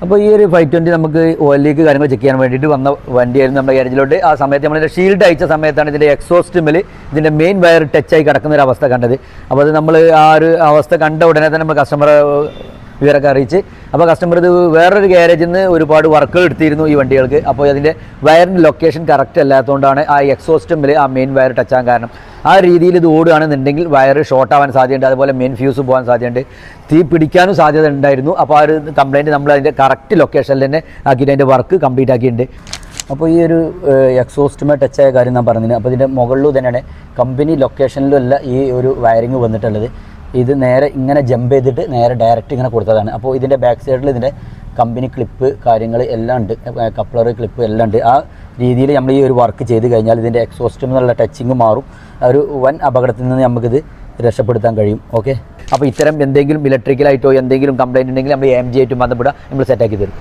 അപ്പോൾ ഈ ഒരു 520 നമുക്ക് ഓയിൽ ലീക്ക് കാര്യങ്ങൾ ചെക്ക് ചെയ്യാൻ വേണ്ടിയിട്ട് വന്ന വണ്ടിയായിരുന്നു നമ്മുടെ ഗാരേജിലോട്ട്. ആ സമയത്ത് നമ്മളിതിൻ്റെ ഷീൽഡ് അയച്ച സമയത്താണ് ഇതിൻ്റെ എക്സോസ്റ്റുമിൽ ഇതിൻ്റെ മെയിൻ വയർ ടച്ചായി കിടക്കുന്ന ഒരു അവസ്ഥ കണ്ടത്. അപ്പോൾ അത് നമ്മൾ ആ ഒരു അവസ്ഥ കണ്ട ഉടനെ തന്നെ നമ്മൾ കസ്റ്റമറെ വിവരമൊക്കെ അറിയിച്ച്. അപ്പോൾ കസ്റ്റമർ ഇത് വേറൊരു ഗാരേജിൽ നിന്ന് ഒരുപാട് വർക്കുകൾ എടുത്തിരുന്നു ഈ വണ്ടികൾക്ക്. അപ്പോൾ അതിൻ്റെ വയറിൻ്റെ ലൊക്കേഷൻ കറക്റ്റ് അല്ലാത്തതുകൊണ്ടാണ് ആ എക്സോസ്റ്റുമിൽ ആ മെയിൻ വയർ ടച്ചാകാൻ കാരണം. ആ രീതിയിൽ ഇത് ഓടുകയാണെന്നുണ്ടെങ്കിൽ വയർ ഷോർട്ട് ആവാൻ സാധ്യതയുണ്ട്, അതുപോലെ മെയിൻ ഫ്യൂസ് പോകാൻ സാധ്യതയുണ്ട്, തീ പിടിക്കാനും സാധ്യത ഉണ്ടായിരുന്നു. അപ്പോൾ ആ ഒരു കംപ്ലയിൻറ്റ് നമ്മൾ അതിൻ്റെ കറക്റ്റ് ലൊക്കേഷനിൽ തന്നെ ആക്കിയിട്ട് അതിൻ്റെ വർക്ക് കംപ്ലീറ്റ് ആക്കിയിട്ടുണ്ട്. അപ്പോൾ ഈ ഒരു എക്സോസ്റ്റുമായി ടച്ചായ കാര്യം ഞാൻ പറഞ്ഞിന്. അപ്പോൾ ഇതിൻ്റെ മുകളിലും തന്നെയാണ് കമ്പനി ലൊക്കേഷനിലും അല്ല ഈ ഒരു വയറിങ് വന്നിട്ടുള്ളത്. ഇത് നേരെ ഇങ്ങനെ ജമ്പ് ചെയ്തിട്ട് നേരെ ഡയറക്റ്റ് ഇങ്ങനെ കൊടുത്തതാണ്. അപ്പോൾ ഇതിൻ്റെ ബാക്ക് സൈഡിൽ ഇതിൻ്റെ കമ്പനി ക്ലിപ്പ് കാര്യങ്ങൾ എല്ലാം ഉണ്ട്, കപ്ലർ ക്ലിപ്പ് എല്ലാം ഉണ്ട്. ആ രീതിയിൽ നമ്മൾ ഈ ഒരു വർക്ക് ചെയ്ത് കഴിഞ്ഞാൽ ഇതിൻ്റെ എക്സോസ്റ്റും എന്നുള്ള ടച്ചിങ് മാറും. ഒരു വൻ അപകടത്തിൽ നിന്ന് നമുക്കിത് രക്ഷപ്പെടുത്താൻ കഴിയും. ഓക്കെ, അപ്പോൾ ഇത്തരം എന്തെങ്കിലും ഇലക്ട്രിക്കലായിട്ടോ എന്തെങ്കിലും കംപ്ലയിൻ്റ് ഉണ്ടെങ്കിൽ നമ്മൾ AMG ആയിട്ടും ബന്ധപ്പെടുക, നമ്മൾ സെറ്റാക്കി തരും.